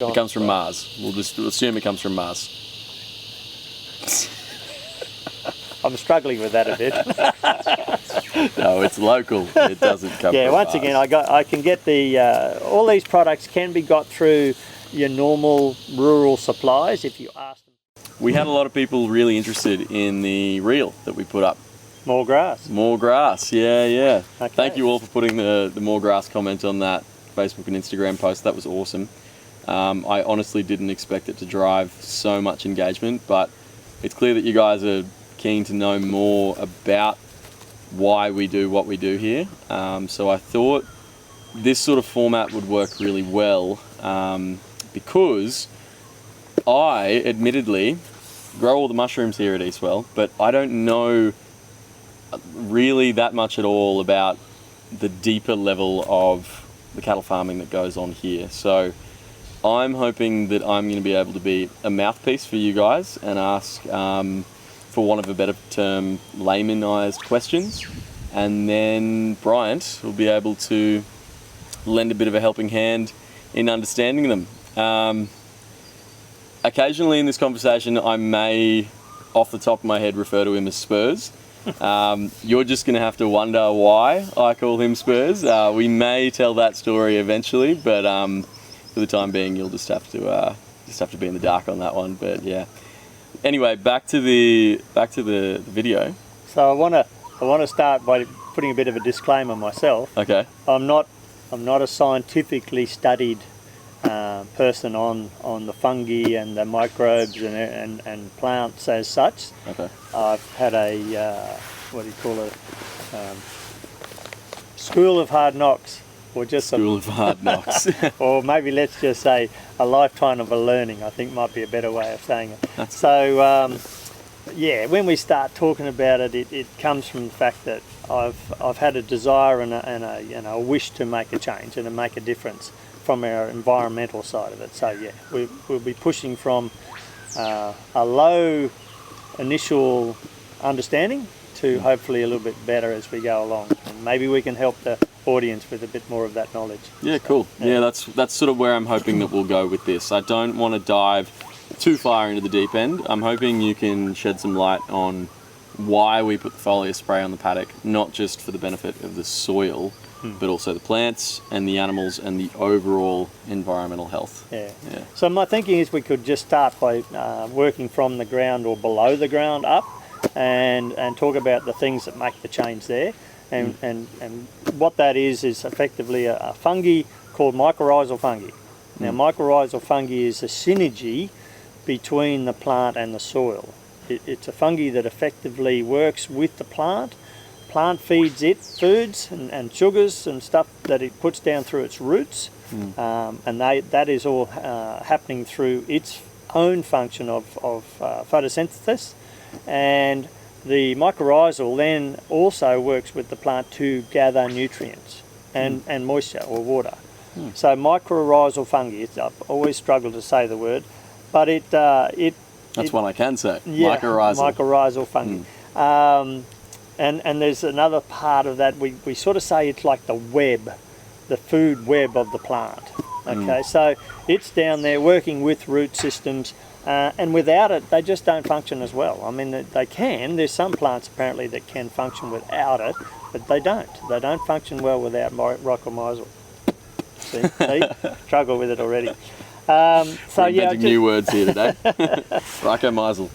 It comes from Mars. We'll just assume it comes from Mars. I'm struggling with that a bit. No, it's local. It doesn't come from once Mars. again, I can get the all these products can be got through your normal rural supplies if you ask them. We had a lot of people really interested in the reel that we put up. More grass. More grass, yeah. Okay. Thank you all for putting the more grass comment on that Facebook and Instagram post. That was awesome. I honestly didn't expect it to drive so much engagement, but it's clear that you guys are keen to know more about why we do what we do here. So I thought this sort of format would work really well because I admittedly grow all the mushrooms here at Eastwell, but I don't know really that much at all about the deeper level of the cattle farming that goes on here. So I'm hoping that I'm going to be able to be a mouthpiece for you guys and ask, for want of a better term, laymanized questions, and then Bryant will be able to lend a bit of a helping hand in understanding them. Occasionally in this conversation I may, off the top of my head, refer to him as Spurs. You're just going to have to wonder why I call him Spurs. We may tell that story eventually, but for the time being you'll just have to be in the dark on that one. But yeah. Anyway, back to the video. So I want to start by putting a bit of a disclaimer myself. Okay. I'm not a scientifically studied person on the fungi and the microbes and plants as such. Okay. I've had a what do you call it? School of hard knocks, or just School of hard knocks. or maybe let's just say a lifetime of learning. I think might be a better way of saying it. So yeah, when we start talking about it, it comes from the fact that I've had a desire and a wish to make a change and to make a difference from our environmental side of it. So yeah, we'll be pushing from a low initial understanding to hopefully a little bit better as we go along, and maybe we can help the audience with a bit more of that knowledge. Yeah, cool. Yeah, that's sort of where I'm hoping that we'll go with this. I don't want to dive too far into the deep end. I'm hoping you can shed some light on why we put the foliar spray on the paddock, not just for the benefit of the soil, but also the plants and the animals and the overall environmental health. Yeah. So my thinking is we could just start by working from the ground or below the ground up, and talk about the things that make the change there, and what that is effectively a fungi called mycorrhizal fungi. Now mycorrhizal fungi is a synergy between the plant and the soil. It's a fungi that effectively works with the plant. Plant feeds it foods and sugars and stuff that it puts down through its roots, and that is all happening through its own function of photosynthesis. And the mycorrhizal then also works with the plant to gather nutrients and moisture or water. So mycorrhizal fungi, I've always struggled to say the word, but that's one I can say. Yeah, mycorrhizal fungi. And there's another part of that, we sort of say it's like the web, the food web of the plant. Okay, so it's down there working with root systems, and without it they just don't function as well. I mean, they can, there's some plants apparently that can function without it, but they don't function well without mycorrhizal. See, struggle with it already. So yeah, new words here today. Mycorrhizal.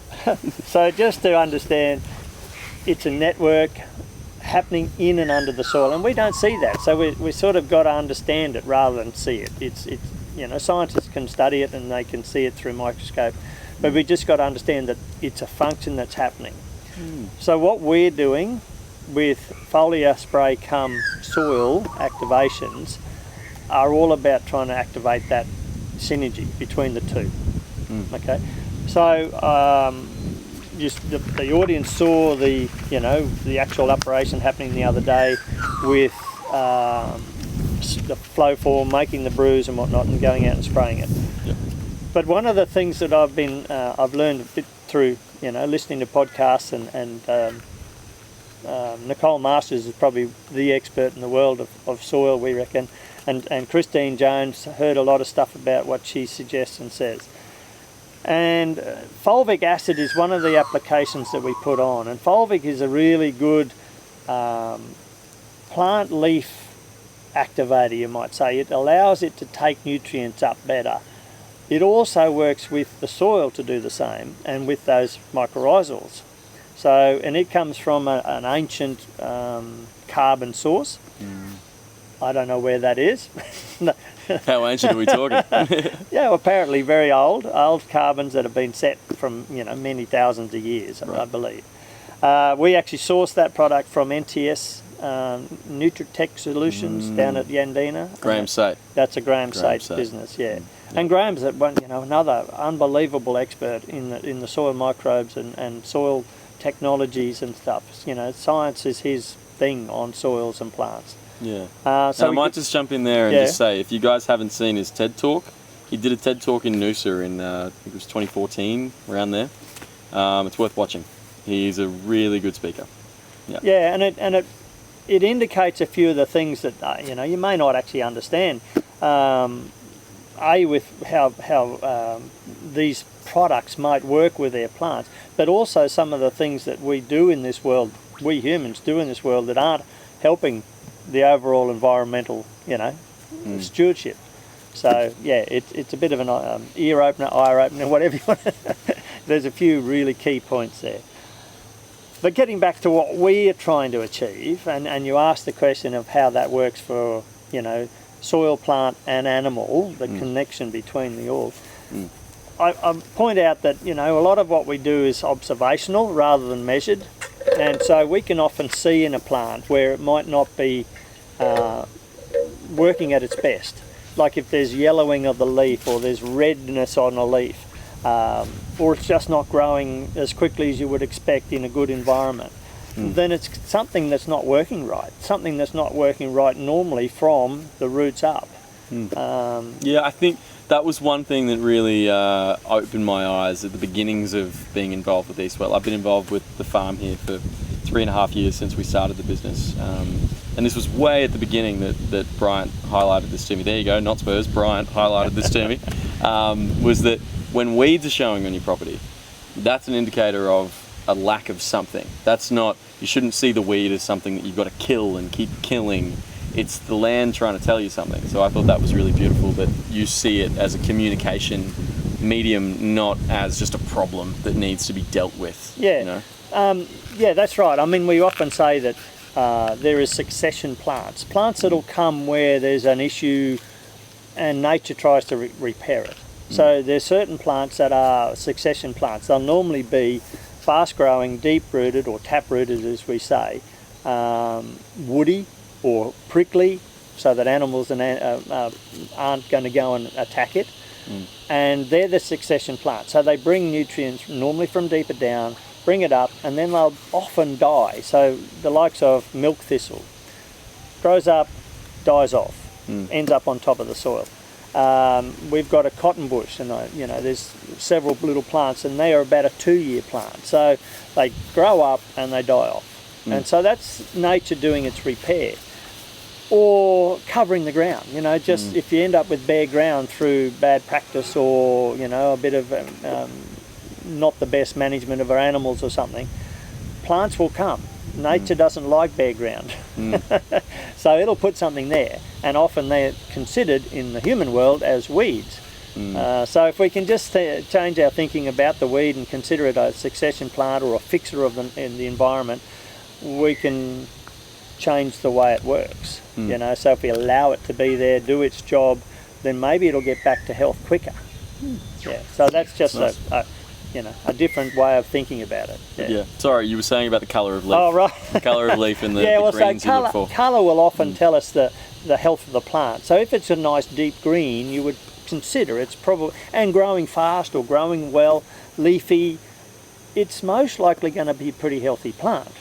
So just to understand, it's a network happening in and under the soil, and we don't see that. So we sort of got to understand it rather than see it. It's scientists can study it and they can see it through a microscope, but we just got to understand that it's a function that's happening. So what we're doing with foliar spray cum soil activations are all about trying to activate that synergy between the two. Okay, so the audience saw the actual operation happening the other day with the flow form, making the brews and whatnot, and going out and spraying it. Yep. But one of the things that I've learned a bit through listening to podcasts and Nicole Masters is probably the expert in the world of soil, we reckon, and Christine Jones heard a lot of stuff about what she suggests and says. And fulvic acid is one of the applications that we put on, and fulvic is a really good plant leaf activator, you might say. It allows it to take nutrients up better. It also works with the soil to do the same, and with those mycorrhizals. So, and it comes from an ancient carbon source. I don't know where that is. How ancient are we talking? Yeah, well, apparently very old carbons that have been set from many thousands of years, right. I believe. We actually sourced that product from NTS Nutritech Solutions down at Yandina. Graham Sate. That's a Graham Sate business, yeah. And Graham's another unbelievable expert in the soil microbes and soil technologies and stuff. Science is his thing on soils and plants. Yeah. So I might just jump in there and just say, if you guys haven't seen his TED Talk, he did a TED Talk in Noosa in I think it was 2014, around there. It's worth watching. He's a really good speaker. Yeah. Yeah, and it indicates a few of the things that you may not actually understand. With how these products might work with their plants, but also some of the things that we do in this world, we humans do in this world, that aren't helping the overall environmental, stewardship. So yeah, it's a bit of an ear opener, eye opener, whatever you want. There's a few really key points there. But getting back to what we are trying to achieve, and you asked the question of how that works for soil, plant and animal, the connection between the all. I point out that a lot of what we do is observational rather than measured, and so we can often see in a plant where it might not be working at its best. Like if there's yellowing of the leaf, or there's redness on a leaf, or it's just not growing as quickly as you would expect in a good environment, then it's something that's not working right. Something that's not working right normally from the roots up. Yeah, I think that was one thing that really opened my eyes at the beginnings of being involved with Eastwell. I've been involved with the farm here for 3.5 years since we started the business. And this was way at the beginning that Bryant highlighted this to me. There you go, not Spurs, Bryant highlighted this to me. Was that when weeds are showing on your property, that's an indicator of a lack of something. That's not, you shouldn't see the weed as something that you've got to kill and keep killing. It's the land trying to tell you something. So I thought that was really beautiful, that you see it as a communication medium, not as just a problem that needs to be dealt with. Yeah, yeah, that's right. I mean, we often say that there is succession plants that'll come where there's an issue and nature tries to repair it. So there's certain plants that are succession plants. They'll normally be fast-growing, deep-rooted, or tap-rooted, as we say, woody or prickly, so that animals aren't going to go and attack it. And they're the succession plants. So they bring nutrients normally from deeper down, bring it up, and then they'll often die. So the likes of milk thistle grows up, dies off, ends up on top of the soil. We've got a cotton bush, and there's several little plants, and they are about a 2-year plant. So they grow up and they die off. And so that's nature doing its repair. Or covering the ground, if you end up with bare ground through bad practice, or a bit of not the best management of our animals or something, plants will come. Nature doesn't like bare ground. So it'll put something there, and often they're considered in the human world as weeds. So if we can just change our thinking about the weed and consider it a succession plant or a fixer of in the environment, we can change the way it works. So if we allow it to be there, do its job, then maybe it'll get back to health quicker. Yeah, so that's just nice. A different way of thinking about it. Yeah. Sorry, you were saying about the colour of leaf. Oh, right. The colour of leaf and the greens you look for. Colour will often tell us the health of the plant. So if it's a nice deep green, you would consider it's probably, and growing fast or growing well, leafy, it's most likely going to be a pretty healthy plant.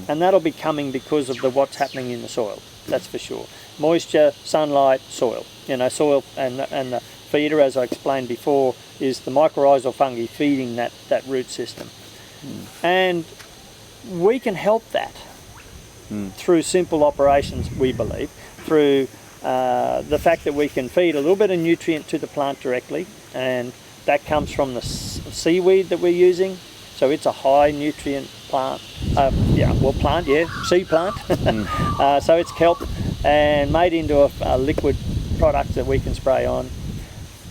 And that'll be coming because of what's happening in the soil, that's for sure. Moisture, sunlight, soil. Soil and the feeder, as I explained before, is the mycorrhizal fungi feeding that root system. And we can help that through simple operations, we believe, through the fact that we can feed a little bit of nutrient to the plant directly, and that comes from the seaweed that we're using. So it's a high nutrient plant, seed plant. So it's kelp and made into a liquid product that we can spray on.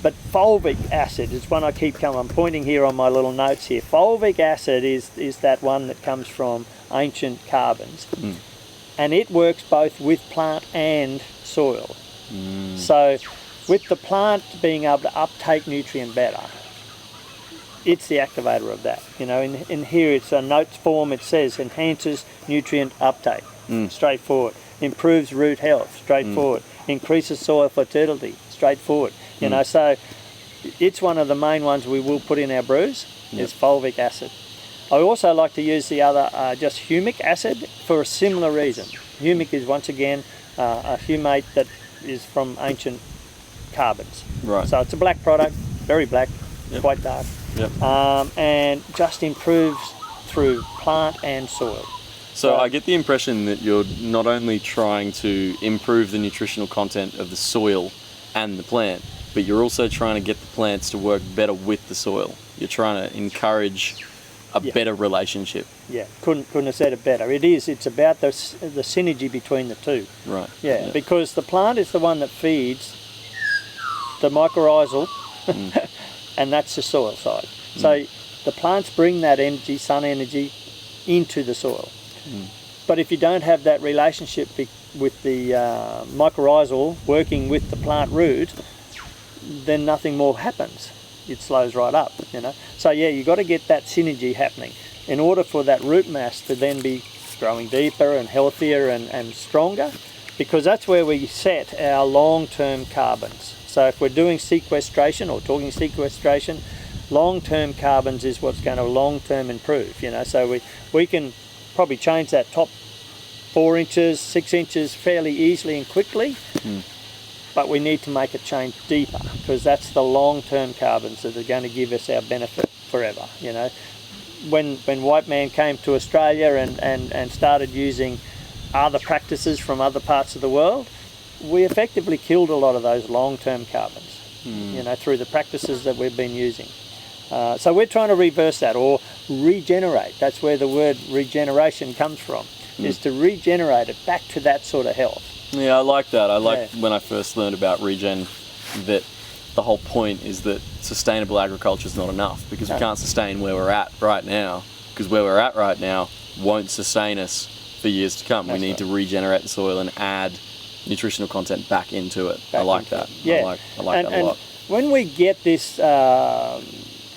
But fulvic acid is one I keep coming. I'm pointing here on my little notes here. Fulvic acid is that one that comes from ancient carbons. And it works both with plant and soil. So with the plant being able to uptake nutrient better, it's the activator of that. You know, in here it's a notes form, it says enhances nutrient uptake, straightforward. Improves root health, straightforward. Increases soil fertility, straightforward. You know, so it's one of the main ones we will put in our brews, is fulvic acid. I also like to use the other, just humic acid, for a similar reason. Humic is once again a humate that is from ancient carbons. Right. So it's a black product, very black, quite dark, and just improves through plant and soil. So I get the impression that you're not only trying to improve the nutritional content of the soil and the plant, but you're also trying to get the plants to work better with the soil. You're trying to encourage a better relationship. Yeah, couldn't have said it better. It's about the synergy between the two. Right. Yeah, because the plant is the one that feeds the mycorrhizal, and that's the soil side. So the plants bring that energy, sun energy, into the soil. But if you don't have that relationship with the mycorrhizal working with the plant root, then nothing more happens. It slows right up, you know. So yeah, you've got to get that synergy happening in order for that root mass to then be growing deeper and healthier and stronger, because that's where we set our long-term carbons. So if we're doing sequestration or talking sequestration, long-term carbons is what's going to long-term improve, you know. So we can probably change that top 4 inches, 6 inches fairly easily and quickly, but we need to make it change deeper, because that's the long-term carbons that are going to give us our benefit forever, you know. When white man came to Australia and started using other practices from other parts of the world, we effectively killed a lot of those long-term carbons, you know, through the practices that we've been using. So we're trying to reverse that, or regenerate. That's where the word regeneration comes from, is to regenerate it back to that sort of health. Yeah, I like that. I like when I first learned about regen, that the whole point is that sustainable agriculture is not enough, because we can't sustain where we're at right now, because where we're at right now won't sustain us for years to come. We need to regenerate the soil and add nutritional content back into it. I like that. Yeah. I like that a lot. When we get this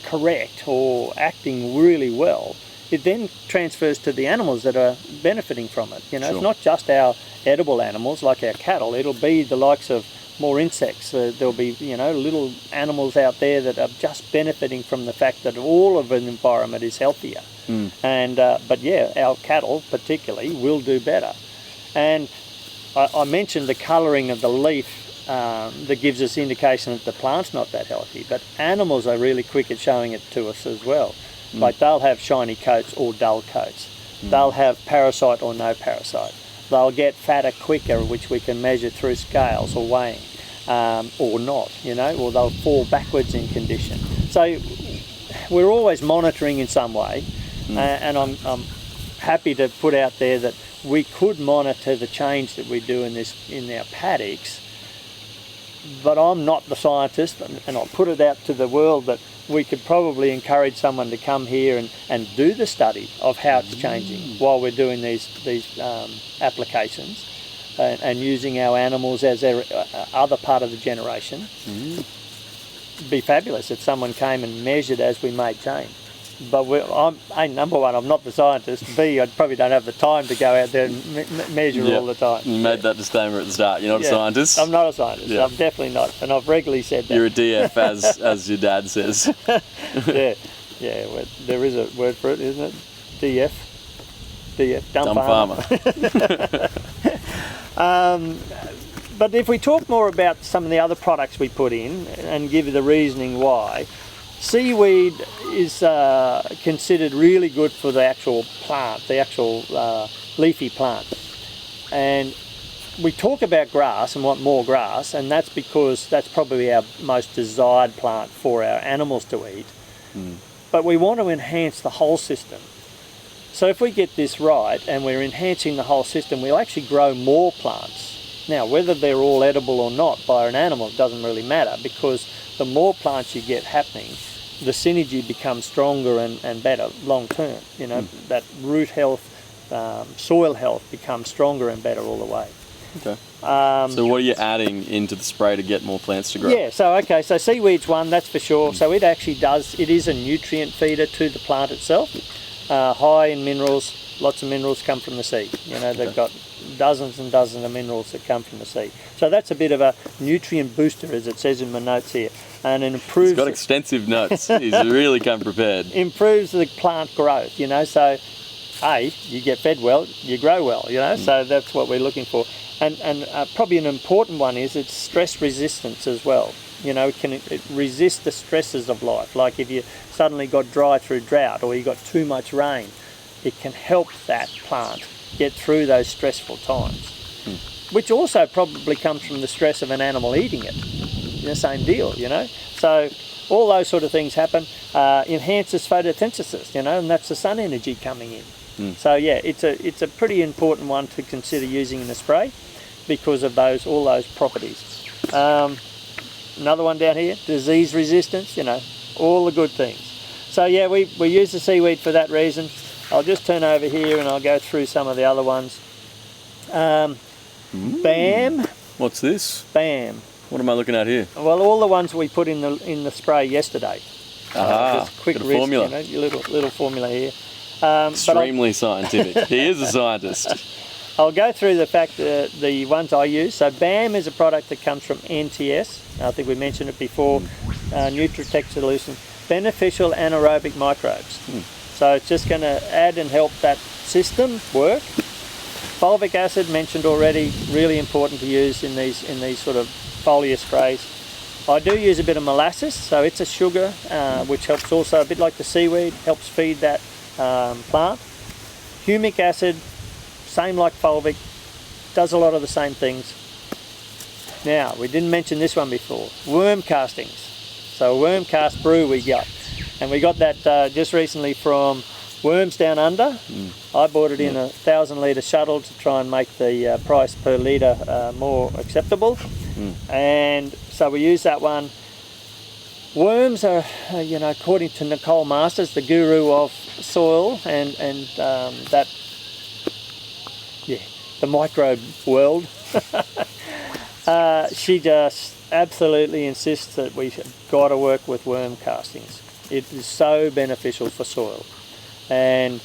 correct, or acting really well, it then transfers to the animals that are benefiting from it. You know, it's not just our edible animals like our cattle. It'll be the likes of more insects. There'll be, you know, little animals out there that are just benefiting from the fact that all of an environment is healthier. And but yeah, our cattle particularly will do better. And I mentioned the colouring of the leaf that gives us indication that the plant's not that healthy, but animals are really quick at showing it to us as well. Like they'll have shiny coats or dull coats. They'll have parasite or no parasite. They'll get fatter quicker, which we can measure through scales or weighing, or not, you know, or they'll fall backwards in condition. So we're always monitoring in some way, and I'm happy to put out there that we could monitor the change that we do in our paddocks, but I'm not the scientist, and I'll put it out to the world that we could probably encourage someone to come here and do the study of how it's changing while we're doing these applications and using our animals as their other part of the generation. It'd be fabulous if someone came and measured as we made change. But number one, I'm not the scientist. B, I probably don't have the time to go out there and measure all the time. You made that disclaimer at the start. You're not a scientist. I'm not a scientist. I'm definitely not, and I've regularly said that. You're a DF, as your dad says. Well, there is a word for it, isn't it? DF, dumb farmer. But if we talk more about some of the other products we put in and give you the reasoning why, seaweed is considered really good for the actual plant, the actual leafy plant. And we talk about grass and want more grass, and that's because that's probably our most desired plant for our animals to eat. But we want to enhance the whole system. So if we get this right and we're enhancing the whole system, we'll actually grow more plants. Now, whether they're all edible or not by an animal doesn't really matter, because the more plants you get happening, the synergy becomes stronger and better long term. You know, that root health, soil health becomes stronger and better all the way. Okay. So what are you adding into the spray to get more plants to grow? Yeah, so seaweed's one, that's for sure. So it actually it is a nutrient feeder to the plant itself. High in minerals, lots of minerals come from the sea. You know, they've got dozens and dozens of minerals that come from the sea. So that's a bit of a nutrient booster, as it says in my notes here. And it improves... He's got extensive notes. He's really come prepared. Improves the plant growth, you know, so you get fed well, you grow well, you know, so that's what we're looking for. And probably an important one is it's stress resistance as well. You know, it resist the stresses of life. Like if you suddenly got dry through drought or you got too much rain, it can help that plant get through those stressful times, which also probably comes from the stress of an animal eating it. The same deal, you know. So all those sort of things happen. Enhances photosynthesis, you know, and that's the sun energy coming in. So yeah, it's a pretty important one to consider using in the spray because of all those properties. Another one down here, disease resistance, you know, all the good things. So yeah, we use the seaweed for that reason. I'll just turn over here and I'll go through some of the other ones. BAM. What's this? BAM. What am I looking at here? Well, all the ones we put in the spray yesterday. Just quick got a formula. You know, your little formula here. Extremely scientific. He is a scientist. I'll go through the ones I use. So BAM is a product that comes from NTS. I think we mentioned it before. Nutritech Solutions, beneficial anaerobic microbes. So it's just going to add and help that system work. Fulvic acid mentioned already, really important to use in these sort of foliar sprays. I do use a bit of molasses, so it's a sugar which helps also, a bit like the seaweed, helps feed that plant. Humic acid, same like fulvic, does a lot of the same things. Now, we didn't mention this one before, worm castings. So a worm cast brew we got, and we got that just recently from Worms Down Under. I bought it in a 1,000-litre shuttle to try and make the price per litre more acceptable. And so we use that one. Worms are, you know, according to Nicole Masters, the guru of soil and the microbe world. She just absolutely insists that we've got to work with worm castings. It is so beneficial for soil. And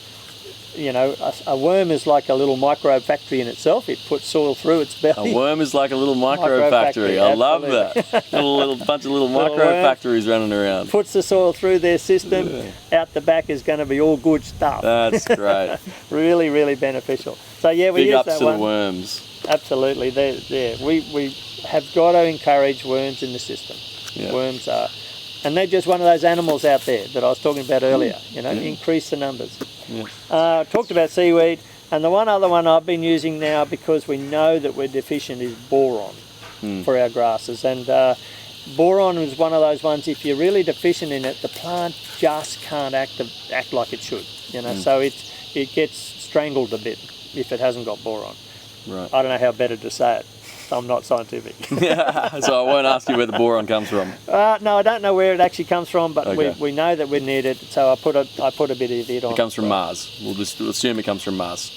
you know, a worm is like a little microbe factory in itself. It puts soil through its belly. A worm is like a little microbe factory. I love that. A little bunch of little microbe factories running around. Puts the soil through their system. Out the back is going to be all good stuff. That's great. Really, really beneficial. So yeah, we use that one. Big ups to the worms. Absolutely. We have got to encourage worms in the system. Yeah. Worms are, and they're just one of those animals out there that I was talking about earlier. You know, increase the numbers. Yeah. Talked about seaweed, and the one other one I've been using now because we know that we're deficient is boron for our grasses. And boron is one of those ones, if you're really deficient in it, the plant just can't act like it should. You know, so it gets strangled a bit if it hasn't got boron. Right. I don't know how better to say it. I'm not scientific. So I won't ask you where the boron comes from. No, I don't know where it actually comes from, but we know that we need it, so I put a bit of it on. It comes from Mars. We'll just assume it comes from Mars.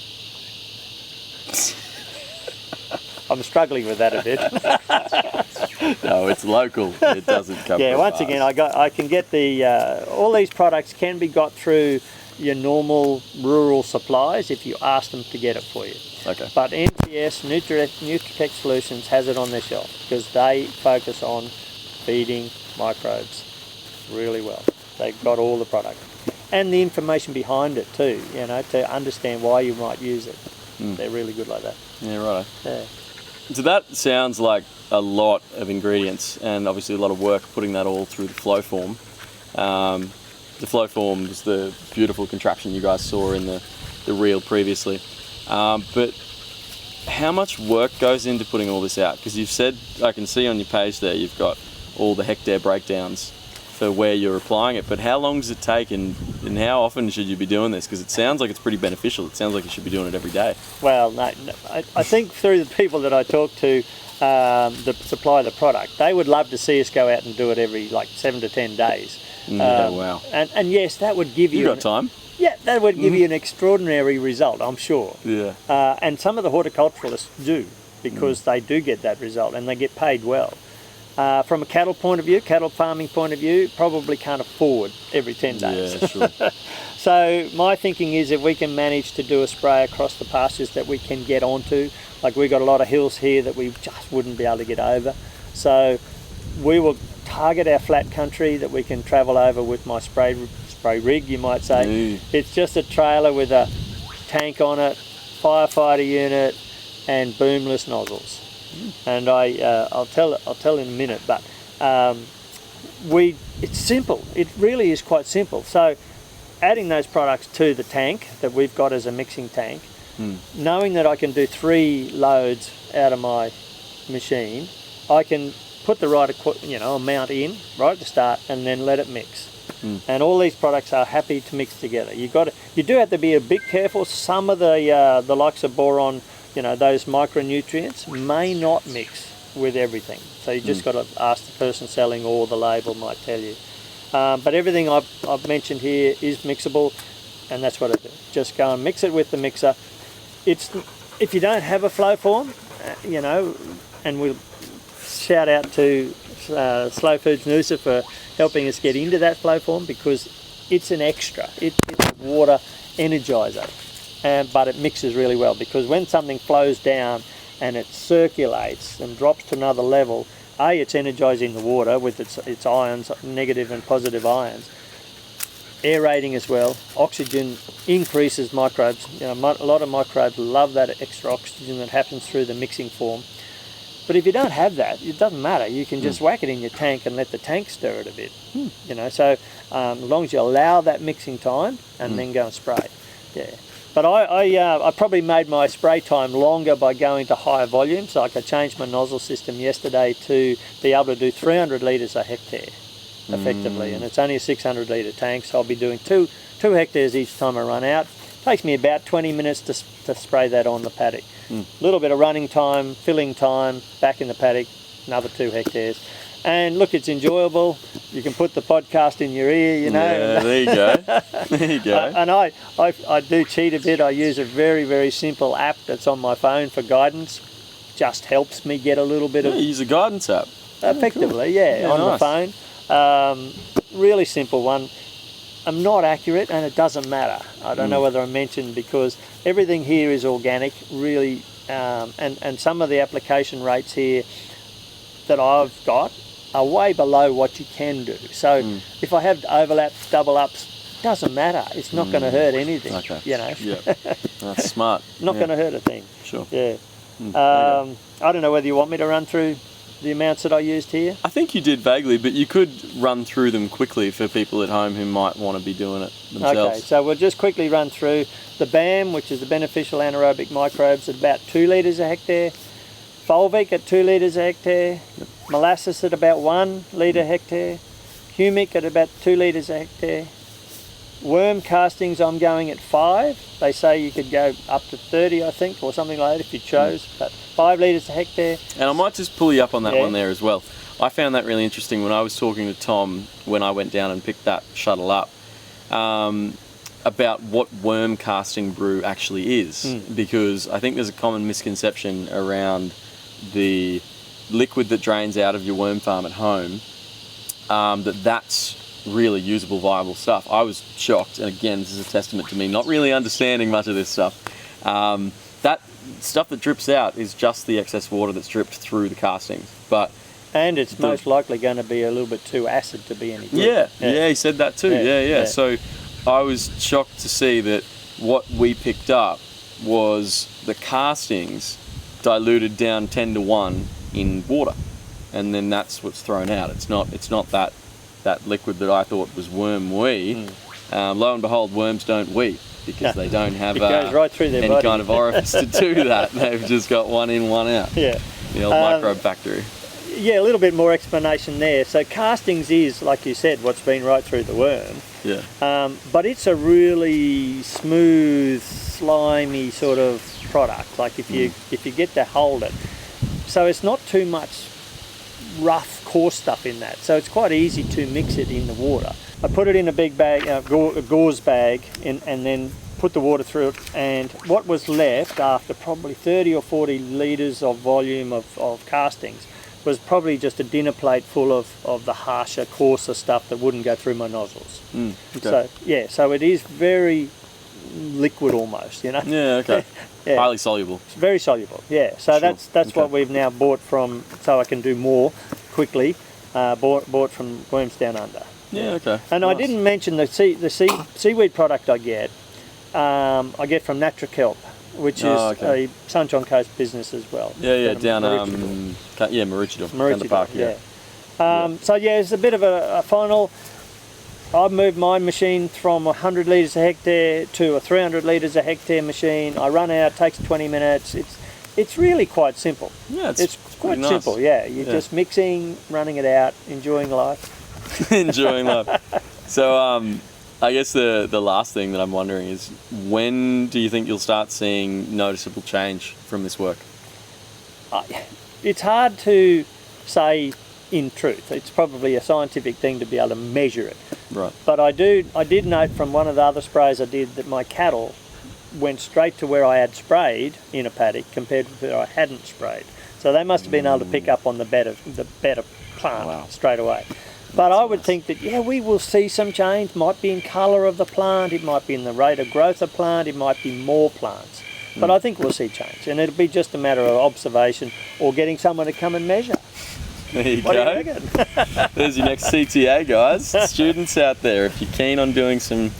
I'm struggling with that a bit. No, it's local. It doesn't come from once Mars. again, I can get all these products can be got through your normal rural supplies if you ask them to get it for you. Okay. But NTS, Nutritech Solutions, has it on their shelf because they focus on feeding microbes really well. They've got all the product and the information behind it too, you know, to understand why you might use it. They're really good like that. Yeah, right. Yeah. So that sounds like a lot of ingredients and obviously a lot of work putting that all through the flow form. The flow form was the beautiful contraption you guys saw in the reel previously. But how much work goes into putting all this out? Because you've said, I can see on your page there, you've got all the hectare breakdowns for where you're applying it, but how long does it take, and how often should you be doing this? Because it sounds like it's pretty beneficial. It sounds like you should be doing it every day. Well, no, I think through the people that I talk to that supply the product, they would love to see us go out and do it every like 7 to 10 days. Wow. And yes, that would give you... You've got time. Yeah, that would give you an extraordinary result, I'm sure. Yeah. And some of the horticulturalists do, because they do get that result and they get paid well. From a cattle point of view, cattle farming point of view, probably can't afford every 10 days. Yeah, sure. So my thinking is if we can manage to do a spray across the pastures that we can get onto, like we've got a lot of hills here that we just wouldn't be able to get over. So we will target our flat country that we can travel over with my spray rig, you might say. It's just a trailer with a tank on it, firefighter unit, and boomless nozzles. And I'll tell in a minute, but it's simple. It really is quite simple. So adding those products to the tank that we've got as a mixing tank, knowing that I can do 3 loads out of my machine, I can put the right amount in right at the start and then let it mix. And all these products are happy to mix together. You do have to be a bit careful. Some of the likes of boron, those micronutrients may not mix with everything. So you just got to ask the person selling, or the label might tell you. But everything I've mentioned here is mixable, and that's what I do. Just go and mix it with the mixer. If you don't have a flow form, and we'll shout out to Slow Foods Noosa for helping us get into that flow form, because it's an extra. It's a water energizer. But it mixes really well, because when something flows down and it circulates and drops to another level, it's energizing the water with its ions, negative and positive ions. Aerating as well. Oxygen increases microbes. A lot of microbes love that extra oxygen that happens through the mixing form. But if you don't have that, it doesn't matter. You can just whack it in your tank and let the tank stir it a bit. So as long as you allow that mixing time and then go and spray. Yeah. But I probably made my spray time longer by going to higher volumes. Like I changed my nozzle system yesterday to be able to do 300 litres a hectare effectively, and it's only a 600 litre tank, so I'll be doing two hectares each time I run out. It takes me about 20 minutes to spray that on the paddock. A little bit of running time, filling time, back in the paddock, another 2 hectares. And look, it's enjoyable. You can put the podcast in your ear, Yeah, there you go. There you go. And I do cheat a bit. I use a very, very simple app that's on my phone for guidance. Just helps me get a little bit of... You use a guidance app. Effectively, on nice. the phone. Really simple one. I'm not accurate, and it doesn't matter. I don't know whether I mentioned, because everything here is organic, really, and some of the application rates here that I've got are way below what you can do. So if I have overlaps, double ups, doesn't matter. It's not going to hurt anything. Okay. Yeah, That's smart. Not going to hurt a thing. Sure. Yeah. I don't know whether you want me to run through the amounts that I used here. I think you did vaguely, but you could run through them quickly for people at home who might want to be doing it themselves. Okay, so we'll just quickly run through the BAM, which is the beneficial anaerobic microbes, at about 2 litres a hectare. Fulvic at 2 litres a hectare. Molasses at about 1 litre a hectare. Humic at about 2 litres a hectare. Worm castings, I'm going at 5. They say you could go up to 30, I think, or something like that if you chose, but 5 litres a hectare. And I might just pull you up on that one there as well. I found that really interesting when I was talking to Tom when I went down and picked that shuttle up, about what worm casting brew actually is, because I think there's a common misconception around the liquid that drains out of your worm farm at home, that's really usable, viable stuff. I was shocked, and again, this is a testament to me not really understanding much of this stuff. That stuff that drips out is just the excess water that's dripped through the castings, and it's most likely going to be a little bit too acid to be any good. Yeah, he said that too. Yeah. So I was shocked to see that what we picked up was the castings diluted down 10 to 1 in water, and then that's what's thrown out. It's not that liquid that I thought was worm wee. Lo and behold, worms don't weep because they don't have it goes right through their any body. kind of orifice to do that. They've just got one in, one out. Yeah. The old microbe factory. Yeah, a little bit more explanation there. So castings is, like you said, what's been right through the worm. Yeah. But it's a really smooth, slimy sort of product. Like if you get to hold it, so it's not too much rough, coarse stuff in that. So it's quite easy to mix it in the water. I put it in a big bag, a gauze bag, and then put the water through it. And what was left after probably 30 or 40 litres of volume of castings was probably just a dinner plate full of the harsher, coarser stuff that wouldn't go through my nozzles. Okay. So it is very liquid almost, you know. Yeah, okay. Yeah. Highly soluble. It's very soluble, yeah. So Sure. that's Okay. what we've now bought from, so I can do more quickly. Bought from Worms Down Under. Yeah, okay. And Nice. I didn't mention the seaweed product I get from Natural Kelp, which is a Sunshine Coast business as well. Yeah, down Maroochydore. Maroochydore, Park, yeah. So yeah, it's a bit of a final. I've moved my machine from 100 litres a hectare to a 300 litres a hectare machine. I run out, takes 20 minutes. It's really quite simple. Yeah, it's quite nice. simple. Yeah, you're just mixing, running it out, enjoying life. Enjoying life. So I guess the last thing that I'm wondering is, when do you think you'll start seeing noticeable change from this work? It's hard to say in truth. It's probably a scientific thing to be able to measure it. Right. But I did note from one of the other sprays I did that my cattle went straight to where I had sprayed in a paddock compared to where I hadn't sprayed. So they must have been able to pick up on the better plant straight away. But I would think that, yeah, we will see some change. Might be in colour of the plant, it might be in the rate of growth of plant, it might be more plants. But I think we'll see change, and it'll be just a matter of observation or getting someone to come and measure. There you What go. do you reckon? There's your next CTA, guys. Students out there, if you're keen on doing some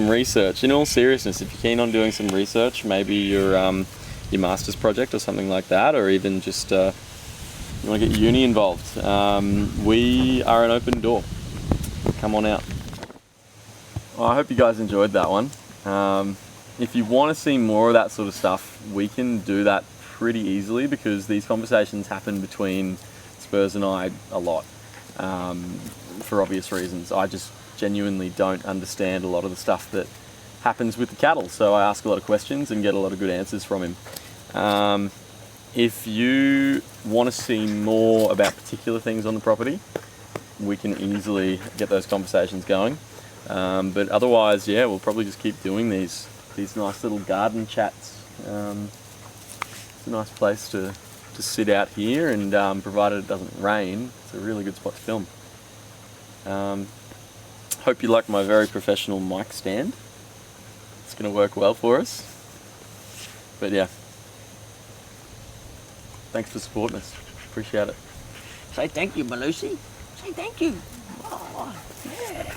research, in all seriousness, if you're keen on doing some research, maybe your master's project or something like that, or even just you want to get uni involved, we are an open door. Come on out. Well, I hope you guys enjoyed that one. If you want to see more of that sort of stuff, we can do that pretty easily, because these conversations happen between Spurs and I a lot, for obvious reasons. I just genuinely don't understand a lot of the stuff that happens with the cattle, so I ask a lot of questions and get a lot of good answers from him. If you want to see more about particular things on the property, we can easily get those conversations going. But otherwise, yeah, we'll probably just keep doing these nice little garden chats. It's a nice place to sit out here, and provided it doesn't rain, it's a really good spot to film. Hope you like my very professional mic stand. It's going to work well for us. But yeah, thanks for supporting us. Appreciate it. Say thank you, Malusi. Say thank you. Oh, yeah.